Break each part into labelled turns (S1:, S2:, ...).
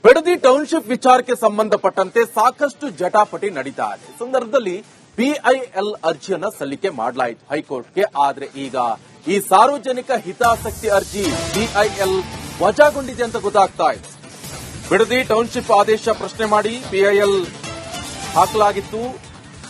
S1: Bidadi township ವಿಚಾರಕ್ಕೆ ಸಂಬಂಧಪಟ್ಟಂತೆ ಸಾಕಷ್ಟು ಜಟಾಪಟಿ ನಡೀತಾ ಇದೆ. ಸಂದರ್ಭದಲ್ಲಿ ಪಿಐಎಲ್ ಅರ್ಜಿಯನ್ನ ಸಲ್ಲಿಕೆ ಮಾಡಲಾಯಿತು ಹೈಕೋರ್ಟ್ಗೆ. ಆದ್ರೆ ಈಗ ಈ ಸಾರ್ವಜನಿಕ ಹಿತಾಸಕ್ತಿ ಅರ್ಜಿ ಪಿಐಎಲ್ ವಜಾಗೊಂಡಿದೆ ಅಂತ ಗೊತ್ತಾಗ್ತಾ ಇದೆ. ಬಿಡದಿ ಟೌನ್ಶಿಪ್ ಆದೇಶ ಪ್ರಶ್ನೆ ಮಾಡಿ ಪಿಐಎಲ್ ಹಾಕಲಾಗಿತ್ತು.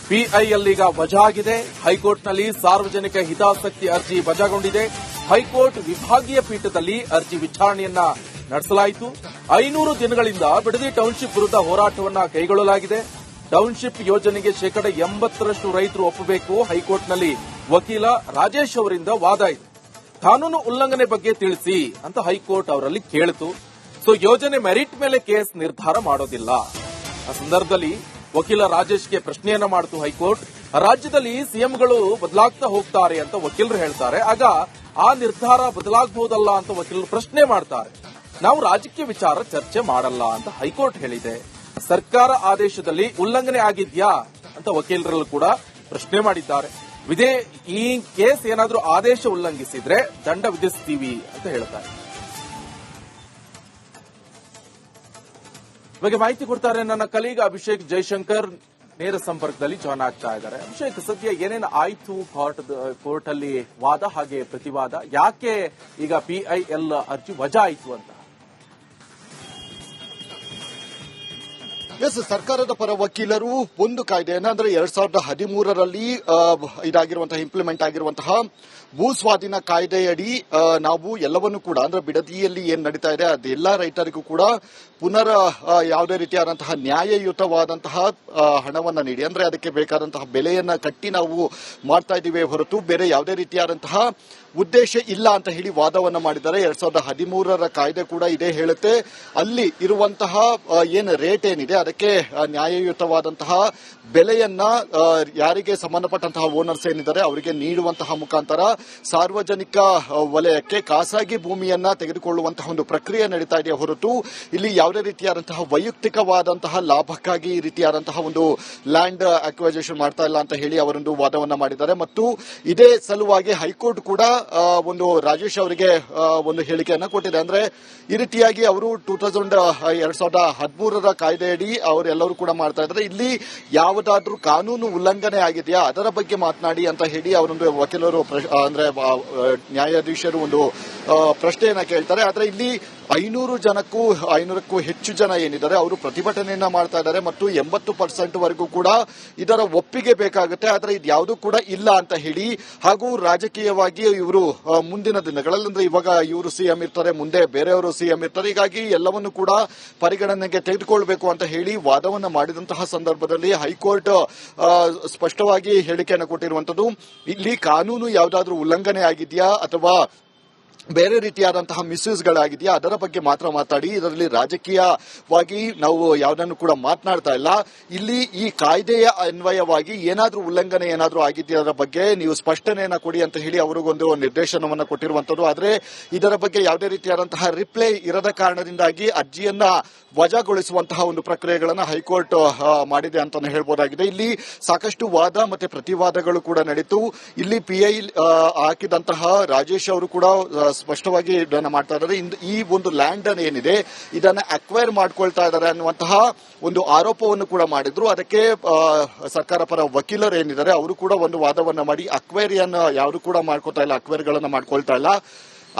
S1: ಪಿಐಎಲ್ ಈಗ ವಜಾ ಆಗಿದೆ. ಹೈಕೋರ್ಟ್ನಲ್ಲಿ ಸಾರ್ವಜನಿಕ ಹಿತಾಸಕ್ತಿ ಅರ್ಜಿ ವಜಾಗೊಂಡಿದೆ. ಹೈಕೋರ್ಟ್ ವಿಭಾಗೀಯ ಪೀಠದಲ್ಲಿ ಅರ್ಜಿ ವಿಚಾರಣೆಯನ್ನ ನಡೆಸಲಾಯಿತು. 500 ದಿನಗಳಿಂದ ಬಿಡದಿ ಟೌನ್ಶಿಪ್ ವಿರುದ್ಧ ಹೋರಾಟವನ್ನ ಕೈಗೊಳ್ಳಲಾಗಿದೆ. ಟೌನ್ಶಿಪ್ ಯೋಜನೆಗೆ 80% ರೈತರು ಒಪ್ಪಬೇಕು. ಹೈಕೋರ್ಟ್ನಲ್ಲಿ ವಕೀಲ ರಾಜೇಶ್ ಅವರಿಂದ ವಾದ ಇದೆ. ಕಾನೂನು ಉಲ್ಲಂಘನೆ ಬಗ್ಗೆ ತಿಳಿಸಿ ಅಂತ ಹೈಕೋರ್ಟ್ ಅವರಲ್ಲಿ ಕೇಳಿತು. ಯೋಜನೆ ಮೆರಿಟ್ ಮೇಲೆ ಕೇಸ್ ನಿರ್ಧಾರ ಮಾಡೋದಿಲ್ಲ. ಆ ಸಂದರ್ಭದಲ್ಲಿ ವಕೀಲ ರಾಜೇಶ್ಗೆ ಪ್ರಶ್ನೆಯನ್ನ ಮಾಡಿತು ಹೈಕೋರ್ಟ್. ರಾಜ್ಯದಲ್ಲಿ ಸಿಎಂಗಳು ಬದಲಾಗ್ತಾ ಹೋಗ್ತಾರೆ ಅಂತ ವಕೀಲರು ಹೇಳ್ತಾರೆ. ಆಗ ಆ ನಿರ್ಧಾರ ಬದಲಾಗಬಹುದಲ್ಲ ಅಂತ ವಕೀಲರು ಪ್ರಶ್ನೆ ಮಾಡ್ತಾರೆ. ನಾವು ರಾಜಕೀಯ ವಿಚಾರ ಚರ್ಚೆ ಮಾಡಲ್ಲ ಅಂತ ಹೈಕೋರ್ಟ್ ಹೇಳಿದೆ. ಸರ್ಕಾರ ಆದೇಶದಲ್ಲಿ ಉಲ್ಲಂಘನೆ ಆಗಿದ್ಯಾ ಅಂತ ವಕೀಲರಲ್ಲೂ ಕೂಡ ಪ್ರಶ್ನೆ ಮಾಡಿದ್ದಾರೆ. ಈ ಕೇಸ್ ಏನಾದರೂ ಆದೇಶ ಉಲ್ಲಂಘಿಸಿದ್ರೆ ದಂಡ ವಿಧಿಸ್ತೀವಿ ಅಂತ ಹೇಳ್ತಾರೆ. ಬಗ್ಗೆ ಮಾಹಿತಿ ಕೊಡ್ತಾರೆ ನನ್ನ ಕಲೀಗ ಅಭಿಷೇಕ್ ಜೈಶಂಕರ್ ನೇರ ಸಂಪರ್ಕದಲ್ಲಿ ಜಾಯ್ನ್ ಆಗ್ತಾ ಇದ್ದಾರೆ. ಅಭಿಷೇಕ್, ಸದ್ಯ ಏನೇನು ಆಯ್ತು ಕೋರ್ಟ್ ಅಲ್ಲಿ ವಾದ ಹಾಗೆ ಪ್ರತಿವಾದ, ಯಾಕೆ ಈಗ ಪಿಐಎಲ್ ಅರ್ಜಿ ವಜಾ ಆಯಿತು ಅಂತ?
S2: ಎಸ್, ಸರ್ಕಾರದ ಪರ ವಕೀಲರು ಒಂದು ಕಾಯ್ದೆಯನ್ನ ಅಂದ್ರೆ 2013ರಲ್ಲಿ ಇದಾಗಿರುವಂತಹ ಇಂಪ್ಲಿಮೆಂಟ್ ಆಗಿರುವಂತಹ ಭೂ ಸ್ವಾಧೀನ ಕಾಯ್ದೆಯಡಿ ನಾವು ಎಲ್ಲವನ್ನೂ ಕೂಡ ಅಂದ್ರೆ ಬಿಡದಿಯಲ್ಲಿ ಏನ್ ನಡೀತಾ ಇದೆ ಅದೆಲ್ಲ ರೈತರಿಗೂ ಕೂಡ ಪುನರ್ ಯಾವುದೇ ರೀತಿಯಾದಂತಹ ನ್ಯಾಯಯುತವಾದಂತಹ ಹಣವನ್ನ ನೀಡಿ ಅಂದ್ರೆ ಅದಕ್ಕೆ ಬೇಕಾದಂತಹ ಬೆಲೆಯನ್ನ ಕಟ್ಟಿ ನಾವು ಮಾಡ್ತಾ ಇದ್ದೀವಿ ಹೊರತು ಬೇರೆ ಯಾವುದೇ ರೀತಿಯಾದಂತಹ ಉದ್ದೇಶ ಇಲ್ಲ ಅಂತ ಹೇಳಿ ವಾದವನ್ನ ಮಾಡಿದ್ದಾರೆ. 2013ರ ಕಾಯ್ದೆ ಕೂಡ ಇದೇ ಹೇಳುತ್ತೆ. ಅಲ್ಲಿ ಇರುವಂತಹ ಏನು ರೇಟ್ ಏನಿದೆ ಅದಕ್ಕೆ ನ್ಯಾಯಯುತವಾದಂತಹ ಬೆಲೆಯನ್ನ ಯಾರಿಗೆ ಸಂಬಂಧಪಟ್ಟಂತಹ ಓನರ್ಸ್ ಏನಿದ್ದಾರೆ ಅವರಿಗೆ ನೀಡುವಂತಹ ಮುಖಾಂತರ ಸಾರ್ವಜನಿಕ ವಲಯಕ್ಕೆ ಖಾಸಗಿ ಭೂಮಿಯನ್ನ ತೆಗೆದುಕೊಳ್ಳುವಂತಹ ಒಂದು ಪ್ರಕ್ರಿಯೆ ನಡೀತಾ ಇದೆ ಹೊರತು ಇಲ್ಲಿ ಯಾವುದೇ ರೀತಿಯಾದಂತಹ ವೈಯಕ್ತಿಕವಾದಂತಹ ಲಾಭಕ್ಕಾಗಿ ಈ ರೀತಿಯಾದಂತಹ ಒಂದು ಲ್ಯಾಂಡ್ ಅಕ್ವೈಸೇಷನ್ ಮಾಡ್ತಾ ಇಲ್ಲ ಅಂತ ಹೇಳಿ ಅವರೊಂದು ವಾದವನ್ನ ಮಾಡಿದ್ದಾರೆ. ಮತ್ತು ಇದೇ ಸಲುವಾಗಿ ಹೈಕೋರ್ಟ್ ಕೂಡ ಒಂದು ರಾಜೇಶ್ ಅವರಿಗೆ ಒಂದು ಹೇಳಿಕೆಯನ್ನ ಕೊಟ್ಟಿದೆ. ಅಂದ್ರೆ ಈ ರೀತಿಯಾಗಿ ಅವರು 2013ರ ಕಾಯ್ದೆಯಡಿ ಅವರೆಲ್ಲರೂ ಕೂಡ ಮಾಡ್ತಾ ಇದ್ದಾರೆ. ಇಲ್ಲಿ ಯಾವುದಾದ್ರೂ ಕಾನೂನು ಉಲ್ಲಂಘನೆ ಆಗಿದೆಯಾ ಅದರ ಬಗ್ಗೆ ಮಾತನಾಡಿ ಅಂತ ಹೇಳಿ ಅವರೊಂದು ವಕೀಲರು ಅಂದ್ರೆ ನ್ಯಾಯಾಧೀಶರು ಒಂದು ಪ್ರಶ್ನೆಯನ್ನ ಕೇಳ್ತಾರೆ. ಆದ್ರೆ ಇಲ್ಲಿ 500ಕ್ಕೂ ಹೆಚ್ಚು ಜನ ಏನಿದ್ದಾರೆ ಅವರು ಪ್ರತಿಭಟನೆಯನ್ನ ಮಾಡ್ತಾ ಇದ್ದಾರೆ ಮತ್ತು 80% ವರೆಗೂ ಕೂಡ ಇದರ ಒಪ್ಪಿಗೆ ಬೇಕಾಗುತ್ತೆ. ಆದ್ರೆ ಇದು ಯಾವುದೂ ಕೂಡ ಇಲ್ಲ ಅಂತ ಹೇಳಿ ಹಾಗೂ ರಾಜಕೀಯವಾಗಿ ಇವರು ಮುಂದಿನ ದಿನಗಳಲ್ಲಿ ಅಂದ್ರೆ ಇವಾಗ ಇವರು ಸಿಎಂ ಇರ್ತಾರೆ, ಮುಂದೆ ಬೇರೆಯವರು ಸಿಎಂ ಇರ್ತಾರೆ, ಹೀಗಾಗಿ ಎಲ್ಲವನ್ನು ಕೂಡ ಪರಿಗಣನೆಗೆ ತೆಗೆದುಕೊಳ್ಬೇಕು ಅಂತ ಹೇಳಿ ವಾದವನ್ನ ಮಾಡಿದಂತಹ ಸಂದರ್ಭದಲ್ಲಿ ಹೈಕೋರ್ಟ್ ಸ್ಪಷ್ಟವಾಗಿ ಹೇಳಿಕೆಯನ್ನು ಕೊಟ್ಟಿರುವಂತದ್ದು. ಇಲ್ಲಿ ಕಾನೂನು ಯಾವುದಾದ್ರೂ ಉಲ್ಲಂಘನೆ ಆಗಿದೆಯಾ ಅಥವಾ ಬೇರೆ ರೀತಿಯಾದಂತಹ ಮಿಸ್ಯೂಸ್ಗಳಾಗಿದೆಯಾ ಅದರ ಬಗ್ಗೆ ಮಾತ್ರ ಮಾತಾಡಿ, ಇದರಲ್ಲಿ ರಾಜಕೀಯವಾಗಿ ನಾವು ಯಾವುದನ್ನು ಕೂಡ ಮಾತನಾಡ್ತಾ ಇಲ್ಲ. ಇಲ್ಲಿ ಈ ಕಾಯ್ದೆಯ ಅನ್ವಯವಾಗಿ ಏನಾದ್ರೂ ಉಲ್ಲಂಘನೆ ಏನಾದ್ರೂ ಆಗಿದೆಯಾ ಅದರ ಬಗ್ಗೆ ನೀವು ಸ್ಪಷ್ಟನೆಯನ್ನ ಕೊಡಿ ಅಂತ ಹೇಳಿ ಅವರಿಗೊಂದು ನಿರ್ದೇಶನವನ್ನ ಕೊಟ್ಟಿರುವಂತದ್ದು. ಆದ್ರೆ ಇದರ ಬಗ್ಗೆ ಯಾವುದೇ ರೀತಿಯಾದಂತಹ ರಿಪ್ಲೈ ಇರದ ಕಾರಣದಿಂದಾಗಿ ಅರ್ಜಿಯನ್ನ ವಜಾಗೊಳಿಸುವಂತಹ ಒಂದು ಪ್ರಕ್ರಿಯೆಗಳನ್ನ ಹೈಕೋರ್ಟ್ ಮಾಡಿದೆ ಅಂತಾನೆ ಹೇಳ್ಬೋದಾಗಿದೆ. ಇಲ್ಲಿ ಸಾಕಷ್ಟು ವಾದ ಮತ್ತೆ ಪ್ರತಿವಾದಗಳು ಕೂಡ ನಡೀತು. ಇಲ್ಲಿ ಪಿಐ ಹಾಕಿದಂತಹ ರಾಜೇಶ್ ಅವರು ಕೂಡ ಸ್ಪಷ್ಟವಾಗಿ ಇದನ್ನ ಮಾಡ್ತಾ ಇದ್ದಾರೆ. ಈ ಒಂದು ಲ್ಯಾಂಡ್ ಅನ್ನು ಏನಿದೆ ಇದನ್ನ ಅಕ್ವೈರ್ ಮಾಡ್ಕೊಳ್ತಾ ಇದ್ದಾರೆ ಅನ್ನುವಂತಹ ಒಂದು ಆರೋಪವನ್ನು ಕೂಡ ಮಾಡಿದ್ರು. ಅದಕ್ಕೆ ಸರ್ಕಾರ ಪರ ವಕೀಲರು ಏನಿದ್ದಾರೆ ಅವರು ಕೂಡ ಒಂದು ವಾದವನ್ನ ಮಾಡಿ ಅಕ್ವೈರಿಯನ್ನ ಯಾರು ಕೂಡ ಮಾಡ್ಕೊತಾ ಇಲ್ಲ, ಅಕ್ವೈರ್ಗಳನ್ನ ಮಾಡ್ಕೊಳ್ತಾ ಇಲ್ಲ.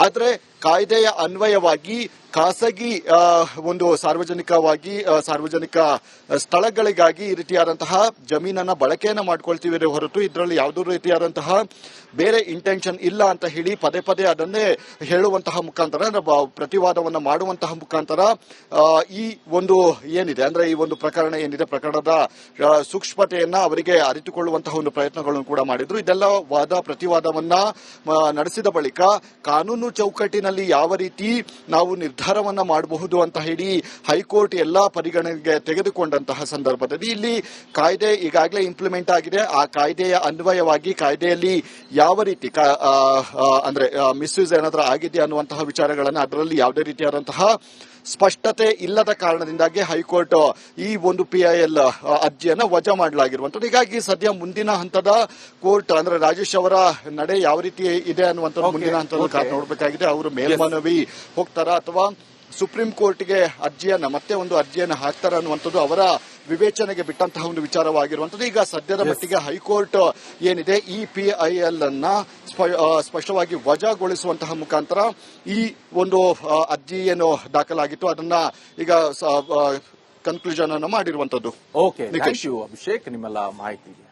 S2: ಆದ್ರೆ ಕಾಯ್ದೆಯ ಅನ್ವಯವಾಗಿ ಖಾಸಗಿ ಒಂದು ಸಾರ್ವಜನಿಕ ಸ್ಥಳಗಳಿಗಾಗಿ ಈ ರೀತಿಯಾದಂತಹ ಜಮೀನನ್ನ ಬಳಕೆಯನ್ನ ಮಾಡ್ಕೊಳ್ತೀವಿ ಹೊರತು ಇದರಲ್ಲಿ ಯಾವುದೇ ರೀತಿಯಾದಂತಹ ಬೇರೆ ಇಂಟೆನ್ಷನ್ ಇಲ್ಲ ಅಂತ ಹೇಳಿ ಪದೇ ಪದೇ ಅದನ್ನೇ ಹೇಳುವಂತಹ ಮುಖಾಂತರ ಪ್ರತಿವಾದವನ್ನ ಮಾಡುವಂತಹ ಮುಖಾಂತರ ಈ ಒಂದು ಏನಿದೆ ಅಂದ್ರೆ ಈ ಒಂದು ಪ್ರಕರಣ ಏನಿದೆ ಪ್ರಕರಣದ ಸೂಕ್ಷ್ಮತೆಯನ್ನ ಅವರಿಗೆ ಅರಿತುಕೊಳ್ಳುವಂತಹ ಒಂದು ಪ್ರಯತ್ನಗಳನ್ನು ಕೂಡ ಮಾಡಿದ್ರು. ಇದೆಲ್ಲ ವಾದ ಪ್ರತಿವಾದವನ್ನ ನಡೆಸಿದ ಬಳಿಕ ಕಾನೂನು ಚೌಕಟ್ಟಿನಲ್ಲಿ ಯಾವ ರೀತಿ ನಾವು ನಿರ್ಧಾರವನ್ನ ಮಾಡಬಹುದು ಅಂತ ಹೇಳಿ ಹೈಕೋರ್ಟ್ ಎಲ್ಲಾ ಪರಿಗಣನೆಗೆ ತೆಗೆದುಕೊಂಡಂತಹ ಸಂದರ್ಭದಲ್ಲಿ ಇಲ್ಲಿ ಕಾಯ್ದೆ ಈಗಾಗಲೇ ಇಂಪ್ಲಿಮೆಂಟ್ ಆಗಿದೆ. ಆ ಕಾಯ್ದೆಯ ಅನ್ವಯವಾಗಿ ಕಾಯ್ದೆಯಲ್ಲಿ ಯಾವ ರೀತಿ ಅಂದ್ರೆ ಮಿಸ್ಯೂಸ್ ಏನಾದ್ರೂ ಆಗಿದೆ ಅನ್ನುವಂತಹ ವಿಚಾರಗಳನ್ನ ಅದರಲ್ಲಿ ಯಾವುದೇ ರೀತಿಯಾದಂತಹ ಸ್ಪಷ್ಟತೆ ಇಲ್ಲದ ಕಾರಣದಿಂದಾಗಿ ಹೈಕೋರ್ಟ್ ಈ ಒಂದು ಪಿಐಎಲ್ ಅರ್ಜಿಯನ್ನು ವಜಾ ಮಾಡಲಾಗಿರುವಂತದ್ದು. ಹೀಗಾಗಿ ಸದ್ಯ ಮುಂದಿನ ಹಂತದ ಕೋರ್ಟ್ ಅಂದ್ರೆ ರಾಜೇಶ್ ಅವರ ನಡೆ ಯಾವ ರೀತಿ ಇದೆ ಅನ್ನುವಂಥದ್ದು ಮುಂದಿನ ಹಂತದ ನೋಡಬೇಕಾಗಿದೆ. ಅವರು ಮೇಲ್ಮನವಿ ಹೋಗ್ತಾರಾ ಅಥವಾ ಸುಪ್ರೀಂ ಕೋರ್ಟ್ಗೆ ಮತ್ತೆ ಒಂದು ಅರ್ಜಿಯನ್ನು ಹಾಕ್ತಾರೆ ಅನ್ನುವಂಥದ್ದು ಅವರ ವಿವೇಚನೆಗೆ ಬಿಟ್ಟಂತಹ ಒಂದು ವಿಚಾರವಾಗಿರುವಂತದ್ದು. ಈಗ ಸದ್ಯದ ಮಟ್ಟಿಗೆ ಹೈಕೋರ್ಟ್ ಏನಿದೆ ಈ PIL ಅನ್ನ ಸ್ಪಷ್ಟವಾಗಿ ವಜಾಗೊಳಿಸುವಂತಹ ಮುಖಾಂತರ ಈ ಒಂದು ಅರ್ಜಿ ಏನು ದಾಖಲಾಗಿತ್ತು ಅದನ್ನ ಈಗ ಕನ್ಕ್ಲೂಷನ್ ಅನ್ನು ಮಾಡಿರುವಂತದ್ದು.
S1: ಓಕೆ, ಥ್ಯಾಂಕ್ ಯು ಅಭಿಷೇಕ್ ನಿಮ್ಮೆಲ್ಲ ಮಾಹಿತಿಗೆ.